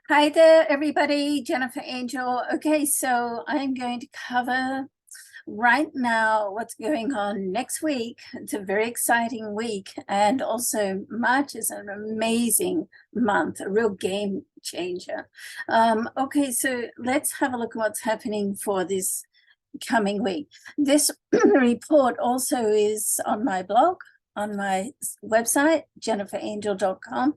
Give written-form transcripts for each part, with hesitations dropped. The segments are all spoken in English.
Hi there, everybody. Jennifer Angel. Okay, so I'm going to cover right now what's going on next week. It's a very exciting week, and also March is an amazing month, a real game changer. Okay, so let's have a look at what's happening for this coming week. This report also is on my blog, on my website, jenniferangel.com.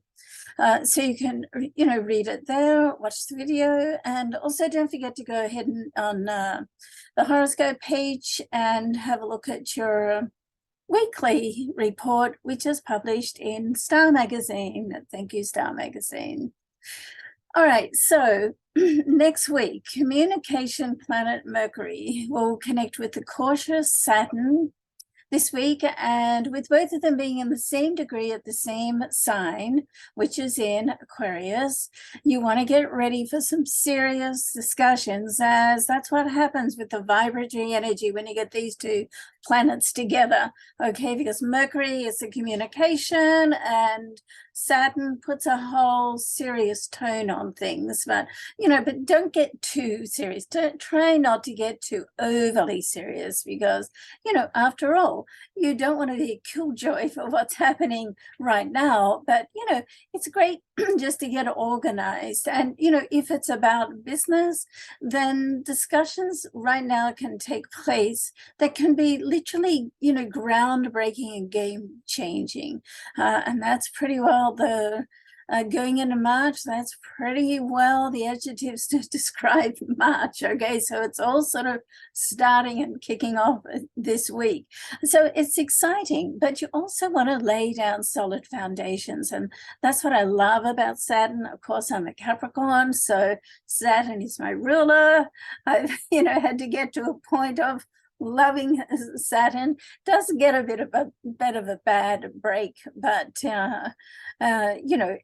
So you can, read it there, watch the video, and also don't forget to go ahead and on the horoscope page and have a look at your weekly report, which is published in Star Magazine. Thank you, Star Magazine. All right, so next week, communication planet Mercury will connect with the cautious Saturn this week, and with both of them being in the same degree at the same sign, which is in Aquarius, you want to get ready for some serious discussions, as that's what happens with the vibratory energy when you get these two planets together. Okay, because Mercury is the communication and Saturn puts a whole serious tone on things, but don't get too serious. Don't try not to get too overly serious, because after all, you don't want to be a killjoy for what's happening right now, but it's great just to get organized. And if it's about business, then discussions right now can take place that can be literally groundbreaking and game changing, and that's pretty well the going into March. That's pretty well the adjectives to describe March. Okay, so it's all sort of starting and kicking off this week. So it's exciting, but you also want to lay down solid foundations. And that's what I love about Saturn. Of course, I'm a Capricorn, so Saturn is my ruler. I've, had to get to a point of loving Saturn. Does get a bit of a bad break, but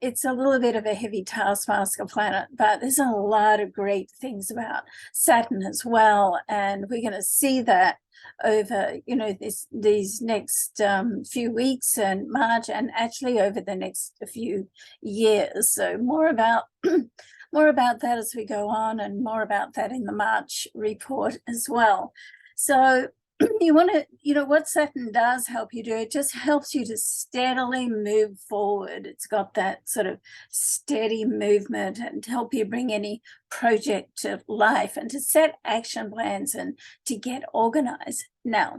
it's a little bit of a heavy taskmaster planet, but there's a lot of great things about Saturn as well, and we're going to see that over these next few weeks and March, and actually over the next few years. So more about more about that as we go on, and more about that in the March report as well. So you want to, what Saturn does help you do, it just helps you to steadily move forward. It's got that sort of steady movement and help you bring any project to life and to set action plans and to get organized. Now,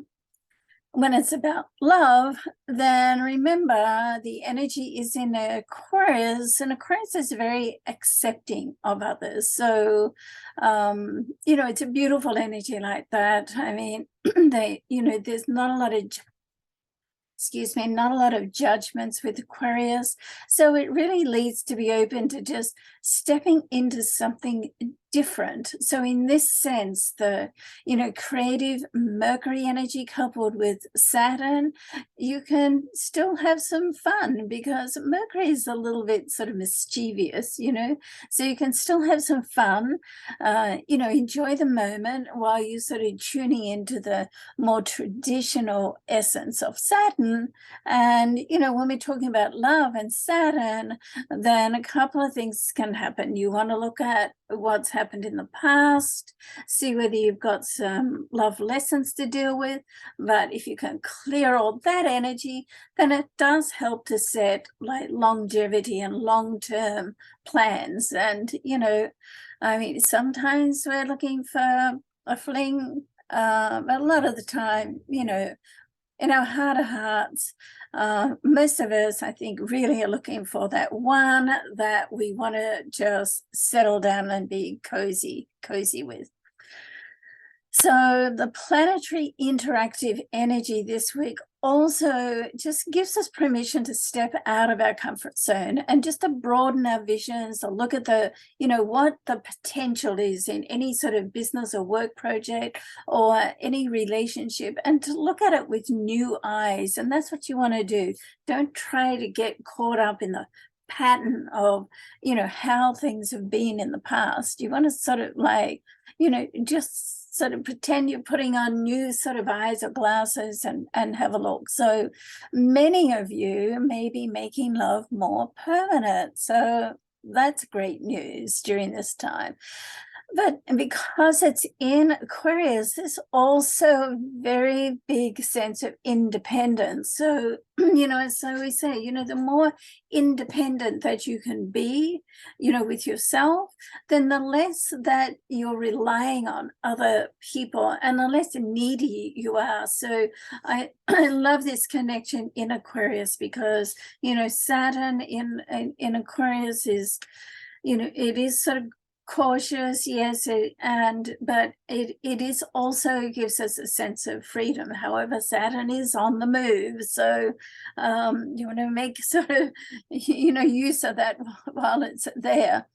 when it's about love, then remember the energy is in Aquarius, and Aquarius is very accepting of others. So, it's a beautiful energy like that. I mean, there's not a lot of not a lot of judgments with Aquarius. So it really leads to be open to just stepping into something different. So in this sense, the creative Mercury energy coupled with Saturn, you can still have some fun, because Mercury is a little bit sort of mischievous, so you can still have some fun, enjoy the moment while you're sort of tuning into the more traditional essence of Saturn. And when we're talking about love and Saturn, then a couple of things can happen. You want to look at what's happened in the past, see whether you've got some love lessons to deal with. But if you can clear all that energy, then it does help to set like longevity and long-term plans. And I mean, sometimes we're looking for a fling, but a lot of the time, in our heart of hearts, most of us, I think, really are looking for that one that we want to just settle down and be cozy with. So the planetary interactive energy this week also just gives us permission to step out of our comfort zone and just to broaden our visions, to look at the, what the potential is in any sort of business or work project or any relationship, and to look at it with new eyes. And that's what you want to do. Don't try to get caught up in the pattern of, how things have been in the past. You want to sort of like, just sort of pretend you're putting on new sort of eyes or glasses and have a look. So many of you may be making love more permanent. So that's great news during this time. But because it's in Aquarius, there's also a very big sense of independence. So, so we say, the more independent that you can be, with yourself, then the less that you're relying on other people and the less needy you are. So I love this connection in Aquarius because, Saturn in Aquarius is, it is sort of cautious, yes, but it is also gives us a sense of freedom. However, Saturn is on the move, so you want to make sort of use of that while it's there.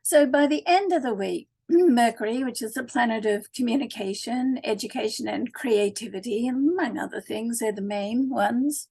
So by the end of the week, Mercury, which is the planet of communication, education, and creativity, among other things, they're the main ones,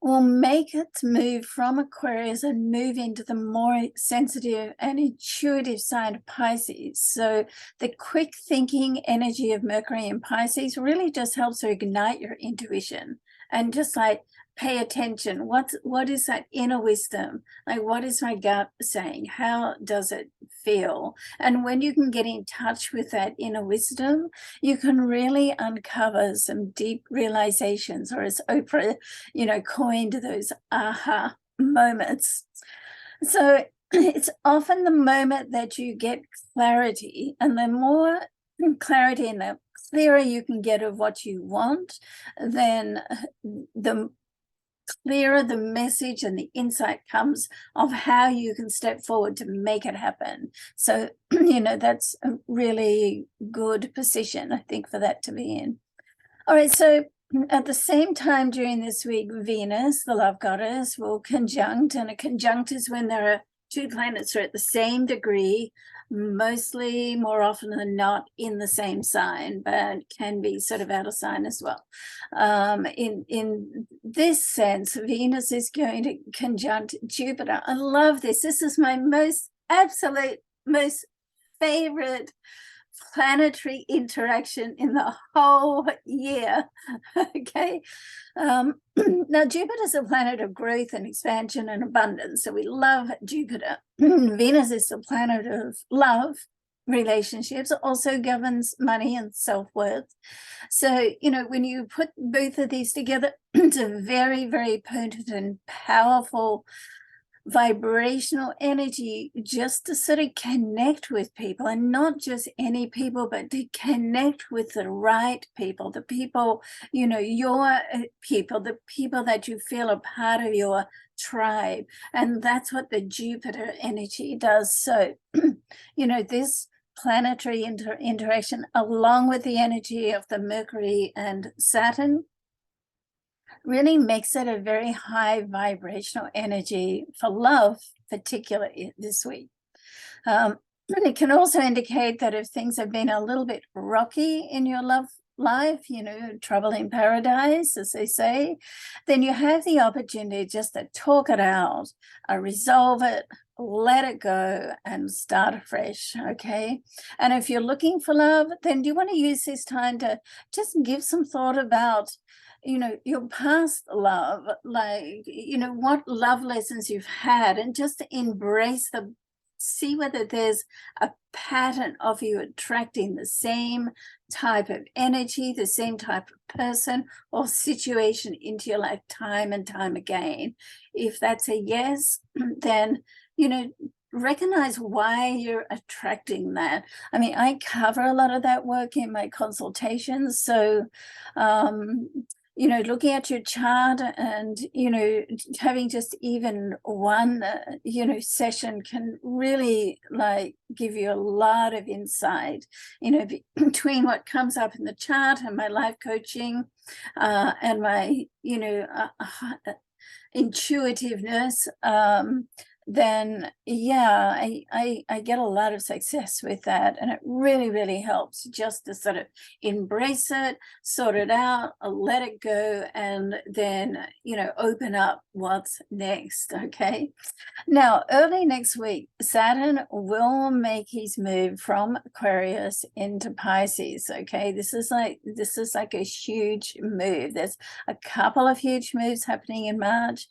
will make its move from Aquarius and move into the more sensitive and intuitive sign of Pisces. So the quick thinking energy of Mercury in Pisces really just helps to ignite your intuition and just like pay attention. What is that inner wisdom? Like, what is my gut saying? How does it feel? And when you can get in touch with that inner wisdom, you can really uncover some deep realizations, or as Oprah, coined those aha moments. So it's often the moment that you get clarity, and the more clarity and the clearer you can get of what you want, then the clearer the message and the insight comes of how you can step forward to make it happen. So, that's a really good position, I think, for that to be in. All right, so at the same time during this week, Venus, the love goddess, will conjunct, and a conjunct is when there are two planets are at the same degree, mostly more often than not in the same sign, but can be sort of out of sign as well. In this sense, Venus is going to conjunct Jupiter. I love this. This is my most favorite planetary interaction in the whole year. Okay. Now, Jupiter is a planet of growth and expansion and abundance, so we love Jupiter. Venus is the planet of love, relationships, also governs money and self-worth. So, when you put both of these together, it's a very, very potent and powerful vibrational energy just to sort of connect with people, and not just any people, but to connect with the right people, the people, your people, the people that you feel are part of your tribe. And that's what the Jupiter energy does. So, this planetary interaction, along with the energy of the Mercury and Saturn, really makes it a very high vibrational energy for love, particularly this week. It can also indicate that if things have been a little bit rocky in your love life, trouble in paradise, as they say, then you have the opportunity just to talk it out, resolve it, let it go, and start afresh. Okay. And if you're looking for love, then do you want to use this time to just give some thought about your past love, like, what love lessons you've had, and just to embrace them, see whether there's a pattern of you attracting the same type of energy, the same type of person or situation into your life time and time again. If that's a yes, then, recognize why you're attracting that. I mean, I cover a lot of that work in my consultations. So, looking at your chart and, having just even one, session can really give you a lot of insight, between what comes up in the chart and my life coaching and my, intuitiveness. Then I get a lot of success with that, and it really, really helps just to sort of embrace it, sort it out, let it go, and then open up what's next. Okay. Now, early next week, Saturn will make his move from Aquarius into Pisces. Okay, this is like a huge move. There's a couple of huge moves happening in March.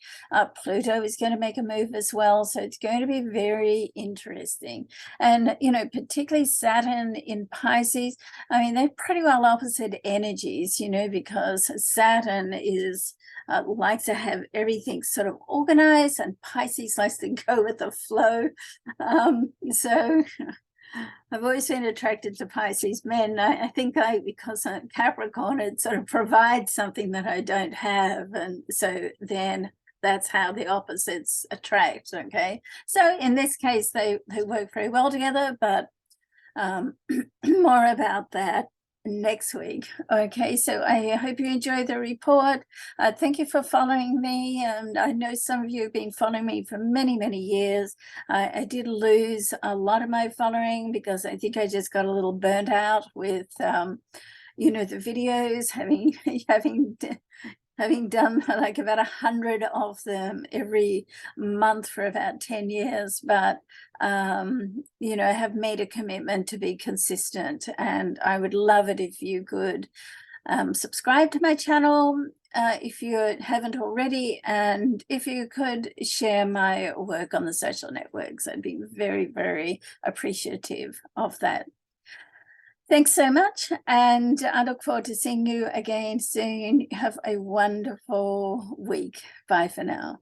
Pluto is going to make a move as well. well. So it's going to be very interesting. And, you know, particularly Saturn in Pisces, I mean, they're pretty well opposite energies, you know, because Saturn is likes to have everything sort of organized, and Pisces likes to go with the flow. So I've always been attracted to Pisces men. I think because I'm Capricorn, it sort of provides something that I don't have. And so then that's how the opposites attract. Okay. So in this case, they work very well together, but more about that next week. Okay, so I hope you enjoyed the report. Thank you for following me, and I know some of you have been following me for many years. I did lose a lot of my following because I think I just got a little burnt out with you know, the videos, having done like about 100 of them every month for about 10 years, but you know, I have made a commitment to be consistent, and I would love it if you could subscribe to my channel if you haven't already, and if you could share my work on the social networks. I'd be very appreciative of that. Thanks so much, and I look forward to seeing you again soon. Have a wonderful week. Bye for now.